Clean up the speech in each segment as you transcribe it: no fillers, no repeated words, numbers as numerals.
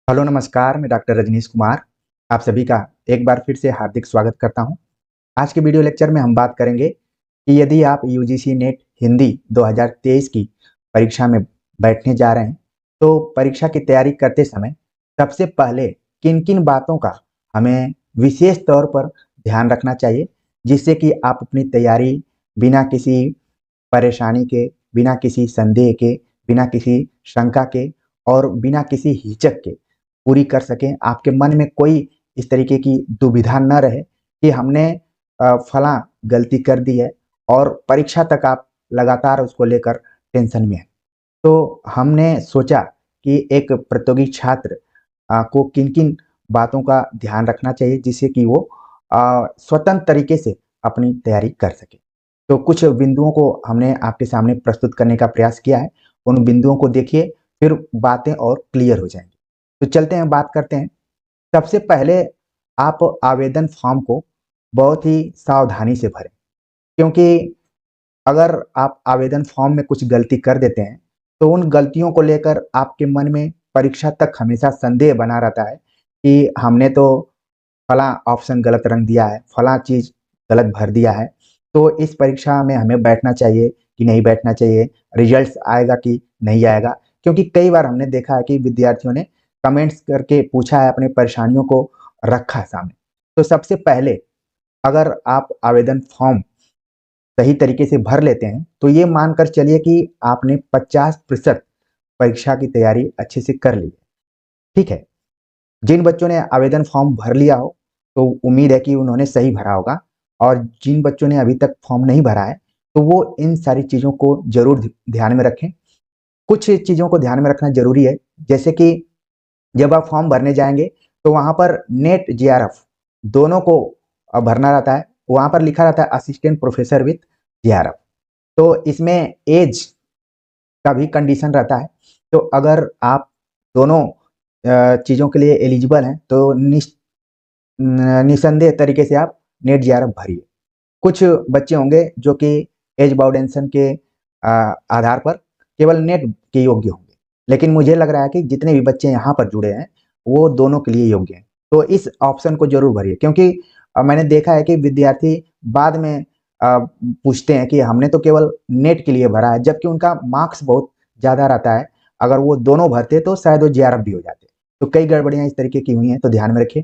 Hello नमस्कार, मैं doctor Rajneesh Kumar आप सभी का एक बार फिर से हार्दिक स्वागत करता हूं। आज के वीडियो लेक्चर में हम बात करेंगे कि यदि आप यूजीसी नेट हिंदी 2023 की परीक्षा में बैठने जा रहे हैं तो परीक्षा की तैयारी करते समय सबसे पहले किन किन बातों का हमें विशेष तौर पर ध्यान रखना चाहिए, जिससे कि आप अपनी तैयारी बिना किसी परेशानी के, बिना किसी संदेह के, बिना किसी शंका के और बिना किसी हिचक के पूरी कर सकें। आपके मन में कोई इस तरीके की दुविधा न रहे कि हमने फलां गलती कर दी है और परीक्षा तक आप लगातार उसको लेकर टेंशन में हैं। तो हमने सोचा कि एक प्रतियोगी छात्र को किन-किन बातों का ध्यान रखना चाहिए जिससे कि वो स्वतंत्र तरीके से अपनी तैयारी कर सके। तो कुछ बिंदुओं को हमने आपके सामने प्रस्तुत करने का प्रयास किया है। उन बिंदुओं को देखिए, फिर बातें और क्लियर हो जाएँगी। तो चलते हैं, बात करते हैं। सबसे पहले आप आवेदन फॉर्म को बहुत ही सावधानी से भरें, क्योंकि अगर आप आवेदन फॉर्म में कुछ गलती कर देते हैं, तो उन गलतियों को लेकर आपके मन में परीक्षा तक हमेशा संदेह बना रहता है कि हमने तो फलाँ ऑप्शन गलत रंग दिया है, फलाँ चीज़ गलत भर दिया है, तो इस परीक्षा में हमें बैठना चाहिए कि नहीं बैठना चाहिए, रिजल्ट्स आएगा कि नहीं आएगा। क्योंकि कई बार हमने देखा है कि विद्यार्थियों ने कमेंट्स करके पूछा है, अपनी परेशानियों को रखा है सामने। तो सबसे पहले अगर आप आवेदन फॉर्म सही तरीके से भर लेते हैं, तो ये मानकर चलिए कि आपने 50% परीक्षा की तैयारी अच्छे से कर ली है, ठीक है? जिन बच्चों ने आवेदन फॉर्म भर लिया हो, तो उम्मीद है कि उन्होंने सही भरा होगा और जिन बच्चों ने अभी तक फॉर्म नहीं भरा है, तो वो इन सारी चीज़ों को ज़रूर ध्यान में रखें। कुछ चीज़ों को ध्यान में रखना ज़रूरी है, जैसे कि जब आप फॉर्म भरने जाएँगे, तो वहाँ पर नेट जेआरएफ दोनों को भरना रहता है। वहाँ पर लिखा रहता है असिस्टेंट प्रोफेसर विथ जेआरएफ। तो इसमें ऐज का भी कंडीशन रहता है। तो अगर आप दोनों चीज़ों के लिए एलिजिबल हैं, तो निसंदेह तरीके से आप नेट जेआरएफ भरिए। कुछ बच्चे होंगे जो कि एज बाउंडेशन के आधार पर केवल नेट के योग्य होंगे, लेकिन मुझे लग रहा है कि जितने भी बच्चे यहाँ पर जुड़े हैं, वो दोनों के लिए योग्य हैं। तो इस ऑप्शन को ज़रूर भरिए, क्योंकि मैंने देखा है कि विद्यार्थी बाद में पूछते हैं कि हमने तो केवल नेट के लिए भरा है, जबकि उनका मार्क्स बहुत ज़्यादा रहता है। अगर वो दोनों भरते तो शायद वो जेआरएफ भी हो जाते। तो कई गड़बड़ियाँ इस तरीके की हुई हैं, तो ध्यान में रखिए।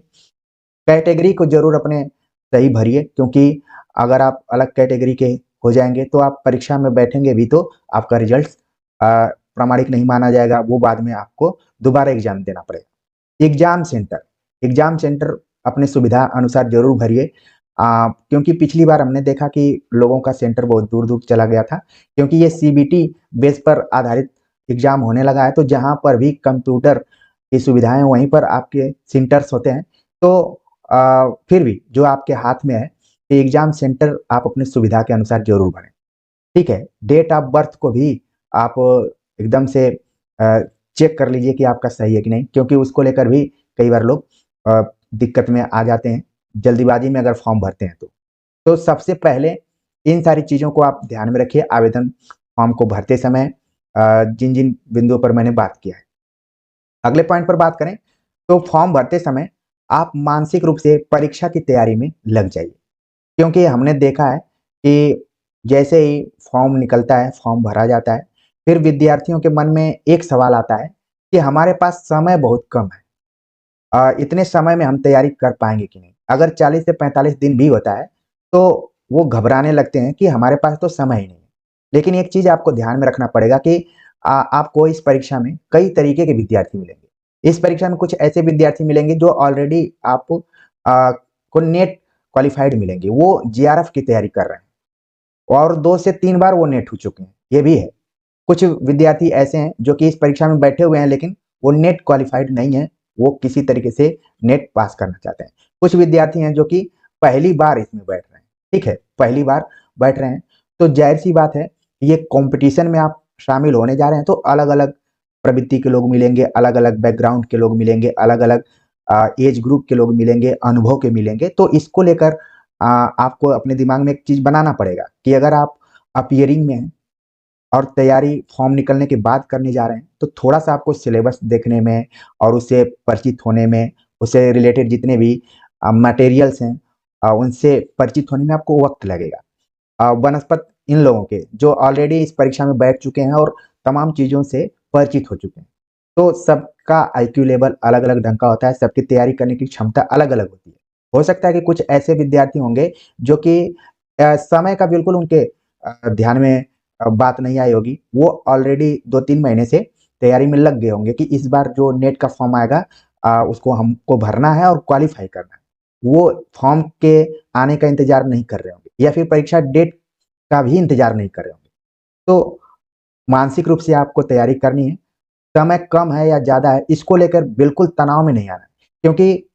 कैटेगरी को ज़रूर अपने सही भरिए, क्योंकि अगर आप अलग कैटेगरी के हो जाएँगे, तो आप परीक्षा में बैठेंगे भी तो आपका रिज़ल्ट प्रामाणिक नहीं माना जाएगा, वो बाद में आपको दोबारा एग्ज़ाम देना पड़ेगा। एग्ज़ाम सेंटर अपनी सुविधा अनुसार ज़रूर भरिए, क्योंकि पिछली बार हमने देखा कि लोगों का सेंटर बहुत दूर-दूर चला गया था, क्योंकि ये सीबीटी बेस पर आधारित एग्ज़ाम होने लगा है, तो जहाँ पर भी कंप्यूटर की सुविधाएँ, वहीं पर आपके सेंटर्स होते हैं। तो फिर भी जो आपके हाथ में है, ये एग्ज़ाम सेंटर आप अपनी सुविधा के अनुसार ज़रूर भरें, ठीक है? डेट ऑफ बर्थ को भी आप एकदम से चेक कर लीजिए कि आपका सही है कि नहीं, क्योंकि उसको लेकर भी कई बार लोग दिक्कत में आ जाते हैं, जल्दीबाजी में अगर फॉर्म भरते हैं तो। तो सबसे पहले इन सारी चीज़ों को आप ध्यान में रखिए आवेदन फॉर्म को भरते समय, जिन-जिन बिंदुओं पर मैंने बात किया है। अगले पॉइंट पर बात करें, तो फॉर्म भरते समय आप मानसिक रूप से परीक्षा की तैयारी में लग जाइए, क्योंकि हमने देखा है कि जैसे ही फॉर्म निकलता है, फॉर्म भरा जाता है, फिर विद्यार्थियों के मन में एक सवाल आता है कि हमारे पास समय बहुत कम है। इतने समय में हम तैयारी कर पाएँगे कि नहीं? अगर 40 से 45 दिन भी होता है, तो वो घबराने लगते हैं कि हमारे पास तो समय ही नहीं है। लेकिन एक चीज़ आपको ध्यान में रखना पड़ेगा कि आपको इस परीक्षा में कई तरीके के विद्यार्थी मिलेंगे। इस परीक्षा में कुछ ऐसे विद्यार्थी मिलेंगे जो ऑलरेडी आप को नेट क्वालिफाइड मिलेंगे, वो जेआरएफ की तैयारी कर रहे हैं और 2 से 3 बार वो नेट हो चुके हैं, ये भी है। कुछ विद्यार्थी ऐसे हैं जो कि इस परीक्षा में बैठे हुए हैं, लेकिन वो नेट क्वालिफाइड नहीं है, वो किसी तरीके से नेट पास करना चाहते हैं। कुछ विद्यार्थी हैं जो कि पहली बार इसमें बैठ रहे हैं, ठीक है? पहली बार बैठ रहे हैं, तो ज़ाहिर-सी बात है, ये कॉम्पिटिशन में आप शामिल होने जा रहे हैं, तो अलग-अलग प्रवृत्ति के लोग मिलेंगे, अलग-अलग बैकग्राउंड के लोग मिलेंगे, अलग-अलग एज ग्रुप के लोग मिलेंगे, अनुभव के मिलेंगे। तो इसको लेकर आपको अपने दिमाग में एक चीज़ बनाना पड़ेगा कि अगर आप अपीयरिंग में हैं, और तैयारी फॉर्म निकलने के बाद करने जा रहे हैं, तो थोड़ा-सा आपको सिलेबस देखने में और उससे परिचित होने में, उससे रिलेटेड जितने भी मटेरियल्स हैं उनसे परिचित होने में आपको वक़्त लगेगा। बनस्पत इन लोगों के जो ऑलरेडी इस परीक्षा में बैठ चुके हैं और तमाम चीज़ों से परिचित हो चुके हैं। तो सबका आईक्यू लेवल अलग-अलग ढंग का होता है, सबकी तैयारी करने की क्षमता अलग-अलग होती है। हो सकता है कि कुछ ऐसे विद्यार्थी होंगे जो कि समय का बिल्कुल उनके ध्यान में बात नहीं आई होगी। वो ऑलरेडी 2-3 महीने से तैयारी में लग गए होंगे कि इस बार जो नेट का फॉर्म आएगा उसको हमको भरना है और क्वालीफाई करना है। वो फॉर्म के आने का इंतज़ार नहीं कर रहे होंगे या फिर परीक्षा डेट का भी इंतज़ार नहीं कर रहे होंगे। तो मानसिक रूप से आपको तैयारी करनी है। समय कम है या ज़्यादा है, इसको लेकर बिल्कुल तनाव में नहीं आना है। क्योंकि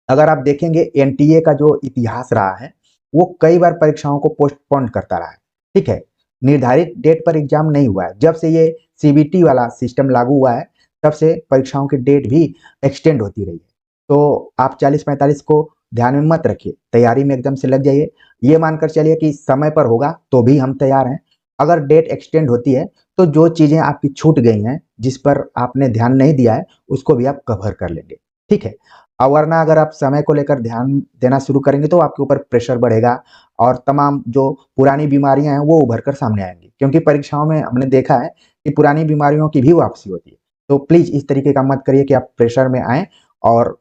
अगर आप देखेंगे एनटीए का जो इतिहास रहा है, वो कई बार परीक्षाओं को पोस्टपोन करता रहा है, ठीक है? निर्धारित डेट पर एग्ज़ाम नहीं हुआ है। जब से ये सीबीटी वाला सिस्टम लागू हुआ है, तब से परीक्षाओं की डेट भी एक्सटेंड होती रही है। तो आप 40-45 को ध्यान में मत रखिए, तैयारी में एकदम से लग जाइए। ये मानकर चलिए कि समय पर होगा, तो भी हम तैयार हैं। अगर डेट एक्सटेंड होती है, तो जो चीज़ें आपकी छूट गई हैं, जिस पर आपने ध्यान नहीं दिया है, उसको भी आप कवर कर लेंगे, ठीक है? वरना अगर आप समय को लेकर ध्यान देना शुरू करेंगे तो आपके ऊपर प्रेशर बढ़ेगा और तमाम जो पुरानी बीमारियां हैं वो उभर कर सामने आएंगी, क्योंकि परीक्षाओं में हमने देखा है कि पुरानी बीमारियों की भी वापसी होती है। तो प्लीज इस तरीके का मत करिए कि आप प्रेशर में आए और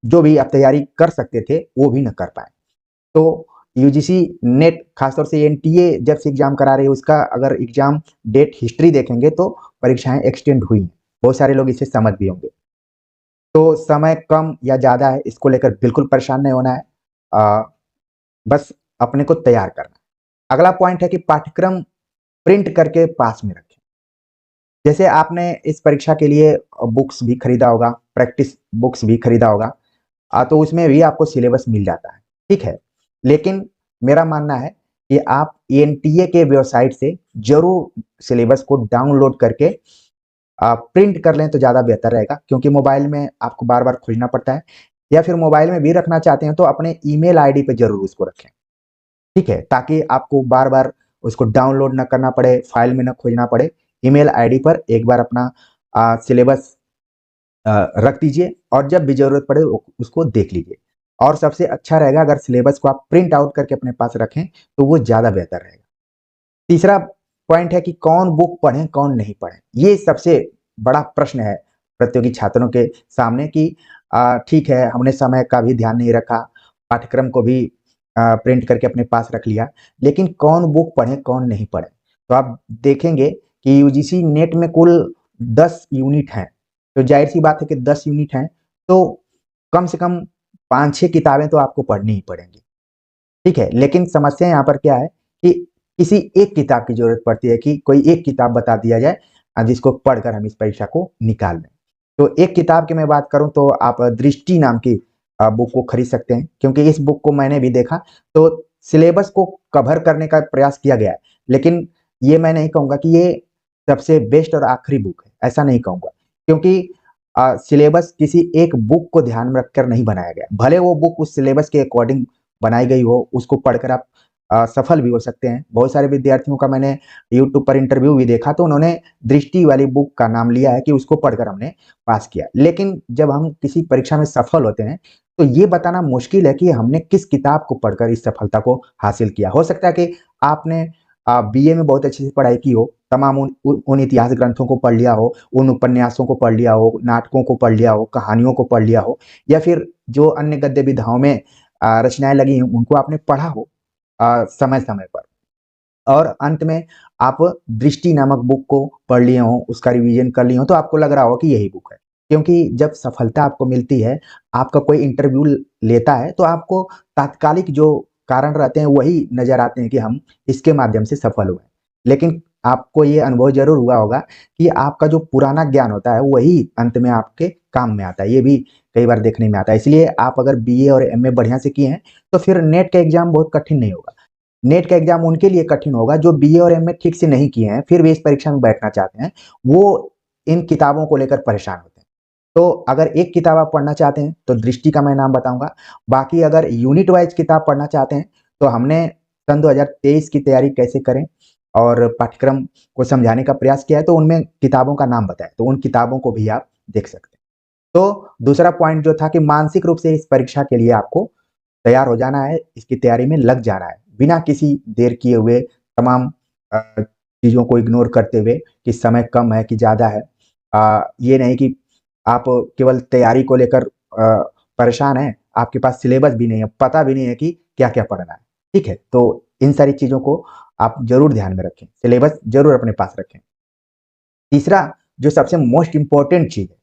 जो भी आप तैयारी कर सकते थे वो भी न कर पाए। तो यूजीसी नेट खासतौर से एनटीए जब से एग्जाम करा रही है, उसका अगर एग्जाम डेट हिस्ट्री देखेंगे तो परीक्षाएं एक्सटेंड हुई हैं। बहुत सारे लोग इसे समझ भी होंगे। तो समय कम या ज़्यादा है, इसको लेकर बिल्कुल परेशान नहीं होना है। अ, बस अपने को तैयार करना है। अगला पॉइंट है कि पाठ्यक्रम प्रिंट करके पास में रखें। जैसे आपने इस परीक्षा के लिए बुक्स भी खरीदा होगा, प्रैक्टिस बुक्स भी खरीदा होगा, तो उसमें भी आपको सिलेबस मिल जाता है, ठीक है? लेकिन मेरा मानना है कि आप एनटीए के वेबसाइट से ज़रूर सिलेबस को डाउनलोड करके प्रिंट कर लें तो ज़्यादा बेहतर रहेगा, क्योंकि मोबाइल में आपको बार-बार खोजना पड़ता है। या फिर मोबाइल में भी रखना चाहते हैं तो अपने ईमेल आईडी पे ज़रूर उसको रखें, ठीक है? ताकि आपको बार-बार उसको डाउनलोड ना करना पड़े, फाइल में ना खोजना पड़े। ईमेल आईडी पर एक बार अपना सिलेबस रख दीजिए और जब भी ज़रूरत पड़े उसको देख लीजिए। और सबसे अच्छा रहेगा अगर सिलेबस को आप प्रिंट आउट करके अपने पास रखें, तो वो ज़्यादा बेहतर रहेगा। तीसरा पॉइंट है कि कौन बुक पढ़ें, कौन नहीं पढ़ें। ये सबसे बड़ा प्रश्न है प्रतियोगी छात्रों के सामने कि ठीक है, हमने समय का भी ध्यान नहीं रखा, पाठ्यक्रम को भी प्रिंट करके अपने पास रख लिया, लेकिन कौन बुक पढ़ें, कौन नहीं पढ़ें। तो आप देखेंगे कि यूजीसी नेट में कुल 10 यूनिट हैं, तो ज़ाहिर-सी बात है कि 10 यूनिट हैं, तो कम से कम 5-6 किताबें तो आपको पढ़नी ही पड़ेंगी। ठीक है, लेकिन समस्या यहाँ पर क्या है कि किसी एक किताब की ज़रूरत पड़ती है कि कोई एक किताब बता दिया जाए जिसको पढ़कर हम इस परीक्षा को निकाल लें। तो एक किताब की मैं बात करूँ तो आप दृष्टि नाम की बुक को खरीद सकते हैं, क्योंकि इस बुक को मैंने भी देखा तो सिलेबस को कवर करने का प्रयास किया गया है। लेकिन ये मैं नहीं कहूँगा कि ये सबसे बेस्ट और आखिरी बुक है, ऐसा नहीं कहूँगा। क्योंकि सिलेबस किसी एक बुक को ध्यान में रखकर नहीं बनाया गया। भले वो बुक उस सिलेबस के अकॉर्डिंग बनाई गई हो, उसको पढ़कर आप सफल भी हो सकते हैं। बहुत सारे विद्यार्थियों का मैंने यूट्यूब पर इंटरव्यू भी देखा तो उन्होंने दृष्टि वाली बुक का नाम लिया है कि उसको पढ़कर हमने पास किया। लेकिन जब हम किसी परीक्षा में सफल होते हैं, तो ये बताना मुश्किल है कि हमने किस किताब को पढ़कर इस सफलता को हासिल किया। हो सकता है कि आपने बीए में बहुत अच्छे से पढ़ाई की हो, तमाम उन इतिहास ग्रंथों को पढ़ लिया हो, उन उपन्यासों को पढ़ लिया हो, नाटकों को पढ़ लिया हो, कहानियों को पढ़ लिया हो, या फिर जो अन्य गद्य विधाओं में रचनाएँ लगी हैं, उनको आपने पढ़ा हो समय-समय पर। और अंत में आप दृष्टि नामक बुक को पढ़ लिए हों, उसका रिवीजन कर लिए हों, तो आपको लग रहा होगा कि यही बुक है। क्योंकि जब सफलता आपको मिलती है, आपका कोई इंटरव्यू लेता है, तो आपको तात्कालिक जो कारण रहते हैं, वही नज़र आते हैं कि हम इसके माध्यम से सफल हुए। लेकिन आपको ये अनुभव ज़रूर हुआ होगा कि आपका जो पुराना ज्ञान होता है, वही अंत में आपके काम में आता है। ये भी कई बार देखने में आता है। इसलिए आप अगर बीए और एमए बढ़िया से किए हैं, तो फिर नेट का एग्ज़ाम बहुत कठिन नहीं होगा। नेट का एग्जाम उनके लिए कठिन होगा जो बीए और एमए ठीक से नहीं किए हैं, फिर भी इस परीक्षा में बैठना चाहते हैं। वो इन किताबों को लेकर परेशान होते हैं। तो अगर एक किताब आप पढ़ना चाहते हैं तो दृष्टि का मैं नाम बताऊंगा। बाकी अगर यूनिट वाइज किताब पढ़ना चाहते हैं तो हमने सन 2023 की तैयारी कैसे करें, और पाठ्यक्रम को समझाने का प्रयास किया है, तो उनमें किताबों का नाम बताया, तो उन किताबों को भी आप देख सकते हैं। तो दूसरा पॉइंट जो था कि मानसिक रूप से इस परीक्षा के लिए आपको तैयार हो जाना है, इसकी तैयारी में लग जाना है, बिना किसी देर किए हुए, तमाम चीज़ों को इग्नोर करते हुए कि समय कम है कि ज़्यादा है। ये नहीं कि आप केवल तैयारी को लेकर परेशान हैं, आपके पास सिलेबस भी नहीं है, पता भी नहीं है कि क्या-क्या पढ़ना है, ठीक है? तो इन सारी चीज़ों को आप ज़रूर ध्यान में रखें, सिलेबस ज़रूर अपने पास रखें। तीसरा, जो सबसे मोस्ट इम्पोर्टेंट चीज़ है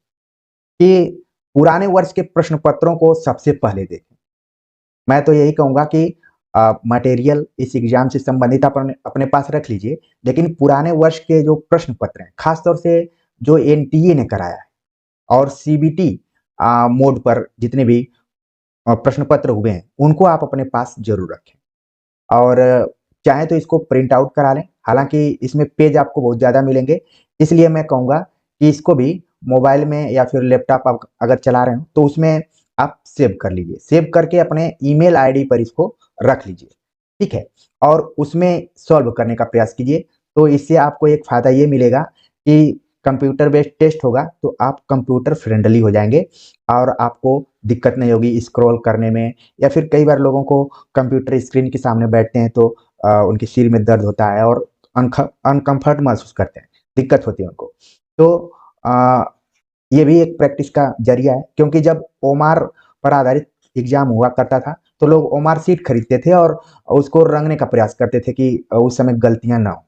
कि पुराने वर्ष के प्रश्न पत्रों को सबसे पहले देखें। मैं तो यही कहूँगा कि मटेरियल इस एग्ज़ाम से संबंधित अपने अपने पास रख लीजिए, लेकिन पुराने वर्ष के जो प्रश्न पत्र हैं, ख़ास तौर से जो एनटीए ने कराया है और सीबीटी मोड पर जितने भी प्रश्न पत्र हुए हैं, उनको आप अपने पास ज़रूर रखें। और चाहें तो इसको प्रिंट आउट करा लें, हालाँकि इसमें पेज आपको बहुत ज़्यादा मिलेंगे, इसलिए मैं कहूँगा कि इसको भी मोबाइल में या फिर लैपटॉप आप अगर चला रहे हो, तो उसमें आप सेव कर लीजिए। सेव करके अपने ईमेल आईडी पर इसको रख लीजिए, ठीक है? और उसमें सॉल्व करने का प्रयास कीजिए, तो इससे आपको एक फ़ायदा ये मिलेगा कि कंप्यूटर बेस्ड टेस्ट होगा, तो आप कंप्यूटर फ्रेंडली हो जाएँगे और आपको दिक्कत नहीं होगी स्क्रॉल करने में, या फिर कई बार लोगों को कंप्यूटर स्क्रीन के सामने बैठते हैं तो उनके सिर में दर्द होता है और अनकम्फर्ट महसूस करते हैं, दिक्कत होती है उनको। तो अ, ये भी एक प्रैक्टिस का ज़रिया है, क्योंकि जब ओमार पर आधारित एग्ज़ाम हुआ करता था, तो लोग ओमार शीट खरीदते थे और उसको रंगने का प्रयास करते थे कि उस समय गलतियाँ ना हो।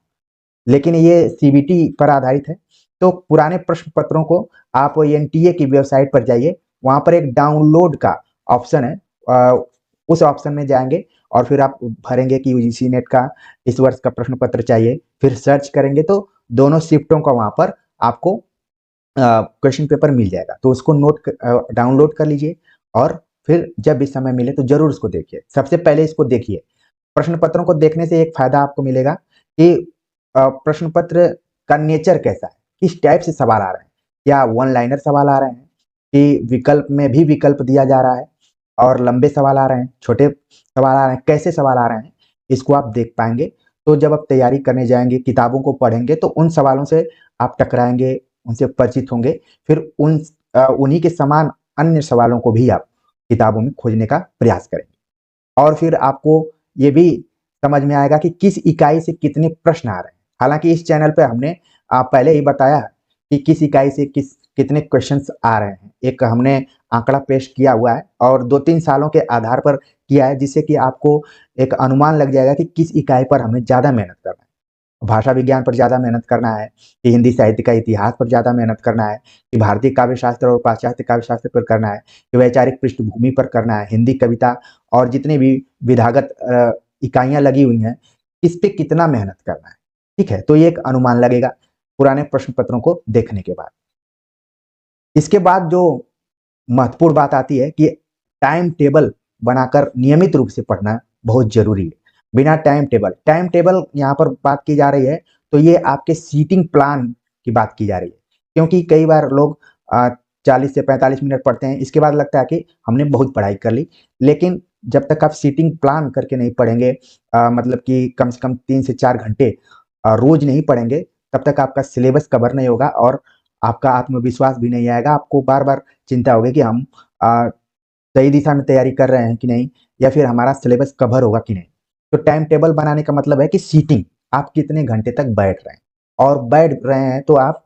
लेकिन ये सीबीटी पर आधारित है, तो पुराने प्रश्न पत्रों को आप एनटीए की वेबसाइट पर जाइए, वहाँ पर एक डाउनलोड का ऑप्शन है, उस ऑप्शन में जाएँगे और फिर आप भरेंगे कि यूजीसी नेट का इस वर्ष का प्रश्न पत्र चाहिए, फिर सर्च करेंगे तो दोनों शिफ्टों का वहाँ पर आपको क्वेश्चन पेपर मिल जाएगा। तो उसको डाउनलोड कर लीजिए और फिर जब भी समय मिले तो ज़रूर उसको देखिए। सबसे पहले इसको देखिए। प्रश्न पत्रों को देखने से एक फ़ायदा आपको मिलेगा कि प्रश्न पत्र का नेचर कैसा है? किस टाइप से सवाल आ रहे हैं? क्या वन लाइनर सवाल आ रहे हैं कि विकल्प में भी विकल्प दिया जा रहा है और लंबे सवाल आ रहे हैं, छोटे सवाल आ रहे हैं, कैसे सवाल आ रहे हैं? इसको आप देख पाएँगे। तो जब आप तैयारी करने जाएँगे, किताबों को पढ़ेंगे तो उन सवालों से आप टकराएँगे, उनसे परिचित होंगे। फिर उन्हीं के समान अन्य सवालों को भी आप किताबों में खोजने का प्रयास करेंगे। और फिर आपको ये भी समझ में आएगा कि किस इकाई से कितने प्रश्न आ रहे हैं। हालाँकि इस चैनल पे हमने पहले ही बताया है कि किस इकाई से कितने क्वेश्चन्स आ रहे हैं। एक हमने आंकड़ा पेश किया हुआ है और 2-3 सालों के आधार पर किया है, जिससे कि आपको एक अनुमान लग जाएगा कि किस इकाई पर हमें ज़्यादा मेहनत करना है। भाषा विज्ञान पर ज़्यादा मेहनत करना है, कि हिंदी साहित्य का इतिहास पर ज़्यादा मेहनत करना है, कि भारतीय काव्य शास्त्र और पाश्चात्य काव्य शास्त्र पर करना है, कि वैचारिक पृष्ठभूमि पर करना है, हिंदी कविता और जितनी भी विधागत इकाइयाँ लगी हुई हैं, इस पे कितना मेहनत करना है, ठीक है? तो ये एक अनुमान लगेगा पुराने प्रश्न पत्रों को देखने के बाद। इसके बाद जो महत्वपूर्ण बात आती है कि टाइम टेबल बनाकर नियमित रूप से पढ़ना बहुत ज़रूरी है। बिना टाइम टेबल यहाँ पर बात की जा रही है, तो ये आपके सीटिंग प्लान की बात की जा रही है। क्योंकि कई बार लोग 40 से 45 मिनट पढ़ते हैं, इसके बाद लगता है कि हमने बहुत पढ़ाई कर ली। लेकिन जब तक आप सीटिंग प्लान करके नहीं पढ़ेंगे, मतलब कि कम से कम 3 से 4 घंटे रोज़ नहीं पढ़ेंगे, तब तक आपका सिलेबस कवर नहीं होगा और आपका आत्मविश्वास भी नहीं आएगा। आपको बार-बार चिंता होगी कि हम सही दिशा में तैयारी कर रहे हैं कि नहीं, या फिर हमारा सिलेबस कवर होगा कि नहीं। तो टाइम टेबल बनाने का मतलब है कि सीटिंग, आप कितने घंटे तक बैठ रहे हैं और बैठ रहे हैं तो आप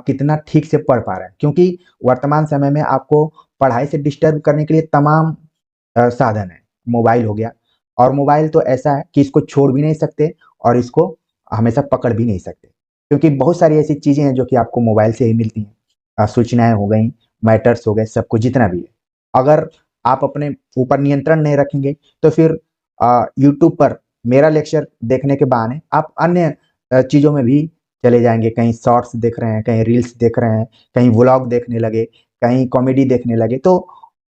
कितना ठीक से पढ़ पा रहे हैं, क्योंकि वर्तमान समय में आपको पढ़ाई से डिस्टर्ब करने के लिए तमाम साधन है। मोबाइल हो गया, और मोबाइल तो ऐसा है कि इसको छोड़ भी नहीं सकते और इसको हमेशा पकड़ भी नहीं सकते, क्योंकि बहुत सारी ऐसी चीज़ें हैं जो कि आपको मोबाइल से ही मिलती हैं। सूचनाएँ हो गईं, मैटर्स हो गए, सब कुछ जितना भी है। अगर आप अपने ऊपर नियंत्रण नहीं रखेंगे, तो फिर यूट्यूब पर मेरा लेक्चर देखने के बहाने आप अन्य चीज़ों में भी चले जाएँगे। कहीं शॉर्ट्स देख रहे हैं, कहीं रील्स देख रहे हैं, कहीं व्लॉग देखने लगे, कहीं कॉमेडी देखने लगे, तो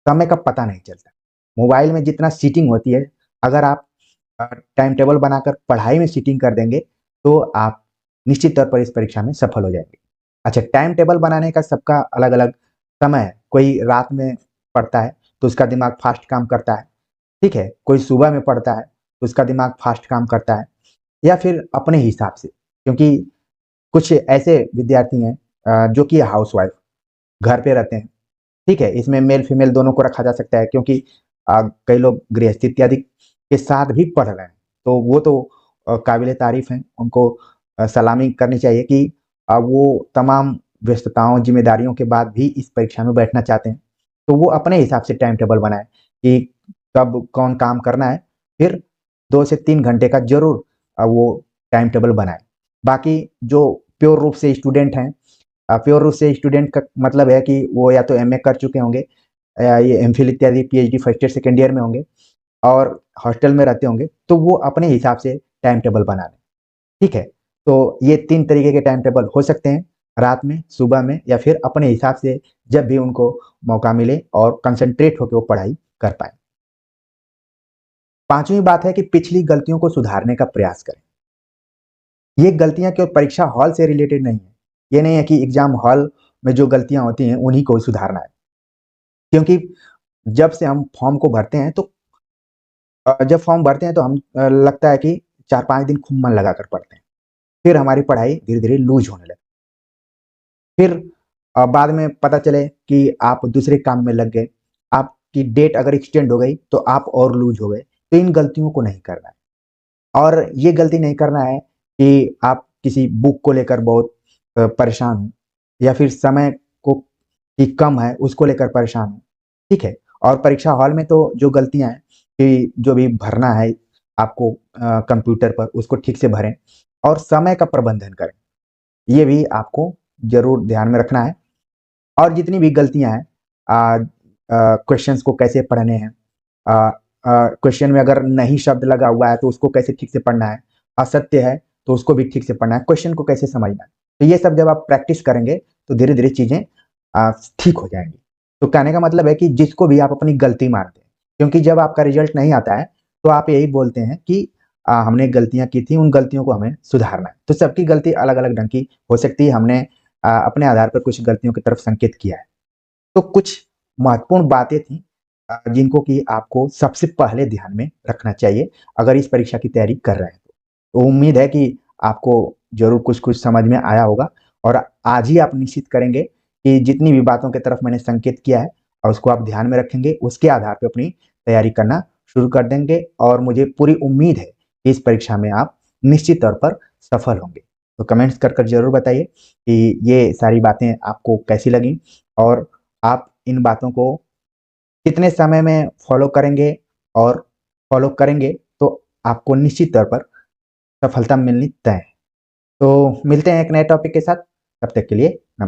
समय का पता नहीं चलता। मोबाइल में जितना सीटिंग होती है, अगर आप टाइम टेबल बनाकर पढ़ाई में सीटिंग कर देंगे, तो आप निश्चित तौर पर इस परीक्षा में सफल हो जाएँगे। अच्छा, टाइम टेबल बनाने का सबका अलग-अलग समय है। कोई रात में पढ़ता है, तो उसका दिमाग फ़ास्ट काम करता है, ठीक है? कोई सुबह में पढ़ता है, तो उसका दिमाग फ़ास्ट काम करता है। या फिर अपने हिसाब से, क्योंकि कुछ ऐसे विद्यार्थी हैं जो कि हाउसवाइफ घर पे रहते हैं, ठीक है? इसमें मेल फीमेल दोनों को रखा जा सकता है, क्योंकि कई लोग गृहस्थी इत्यादि के साथ भी पढ़ रहे हैं, तो वो तो काबिल तारीफ हैं, उनको सलामी करनी चाहिए कि वो तमाम व्यस्तताओं, जिम्मेदारियों के बाद भी इस परीक्षा में बैठना चाहते हैं। तो वो अपने हिसाब से टाइम टेबल बनाएँ कि कब कौन काम करना है, फिर 2 से 3 घंटे का ज़रूर वो टाइम टेबल बनाएँ। बाकी जो प्योर रूप से स्टूडेंट हैं, प्योर रूप से स्टूडेंट का मतलब है कि वो या तो एमए कर चुके होंगे, ये एमफिल इत्यादि PhD first year, second year में होंगे और हॉस्टल में रहते होंगे, तो वो अपने हिसाब से टाइम टेबल बना लें, ठीक है? तो ये 3 तरीके के टाइम टेबल हो सकते हैं, रात में, सुबह में या फिर अपने हिसाब से जब भी उनको मौका मिले और कंसंट्रेट होके वो पढ़ाई कर पाएँ। 5वीं बात है कि पिछली गलतियों को सुधारने का प्रयास करें। ये गलतियाँ केवल परीक्षा हॉल से रिलेटेड नहीं है। ये नहीं है कि एग्ज़ाम हॉल में जो गलतियाँ होती हैं, उन्हीं को सुधारना है। क्योंकि जब से हम फॉर्म को भरते हैं तो जब फॉर्म भरते हैं तो हम लगता है कि 4-5 दिन खूब मन लगाकर पढ़ते हैं। फिर हमारी पढ़ाई धीरे-धीरे लूज़ होने लगती है। फिर बाद में पता चले कि आप दूसरे काम में लग गए, आपकी डेट अगर एक्सटेंड हो गई तो आप और लूज़ हो गए। तो इन गलतियों को नहीं करना है। और ये गलती नहीं करना है कि आप किसी बुक को लेकर बहुत परेशान हों या फिर समय को कि कम है उसको लेकर परेशान हों, ठीक है? और परीक्षा हॉल में तो जो गलतियाँ हैं कि जो भी भरना है आपको कंप्यूटर पर उसको ठीक से भरें और समय का प्रबंधन करें। ये भी आपको ज़रूर ध्यान में रखना है। और जितनी भी गलतियाँ हैं क्वेश्चंस को कैसे पढ़ने हैं, क्वेश्चन में अगर नहीं शब्द लगा हुआ है तो उसको कैसे ठीक से पढ़ना है, असत्य है तो उसको भी ठीक से पढ़ना है, क्वेश्चन को कैसे समझना है। तो ये सब जब आप प्रैक्टिस करेंगे तो धीरे-धीरे चीज़ें ठीक हो जाएँगी। तो कहने का मतलब है कि जिसको भी आप अपनी गलती मानते हैं, क्योंकि जब आपका रिजल्ट नहीं आता है तो आप यही बोलते हैं कि हमने गलतियाँ की थी, उन गलतियों को हमें सुधारना है। तो सबकी गलती अलग-अलग ढंग की हो सकती है, हमने अपने आधार पर कुछ गलतियों की तरफ संकेत किया है। तो कुछ महत्वपूर्ण बातें थी जिनको कि आपको सबसे पहले ध्यान में रखना चाहिए, अगर इस परीक्षा की तैयारी कर रहे हैं तो। तो उम्मीद है कि आपको ज़रूर कुछ-कुछ समझ में आया होगा और आज ही आप निश्चित करेंगे कि जितनी भी बातों की तरफ मैंने संकेत किया है और उसको आप ध्यान में रखेंगे, उसके आधार पे अपनी तैयारी करना शुरू कर देंगे और मुझे पूरी उम्मीद है कि इस परीक्षा में आप निश्चित तौर पर सफल होंगे। तो कमेंट्स कर ज़रूर बताइए कि ये सारी बातें आपको कैसी लगीं और आप इन बातों को कितने समय में फॉलो करेंगे और फॉलो करेंगे तो आपको निश्चित तौर पर सफलता मिलनी तय है। तो मिलते हैं एक नए टॉपिक के साथ, तब तक के लिए नमस्कार।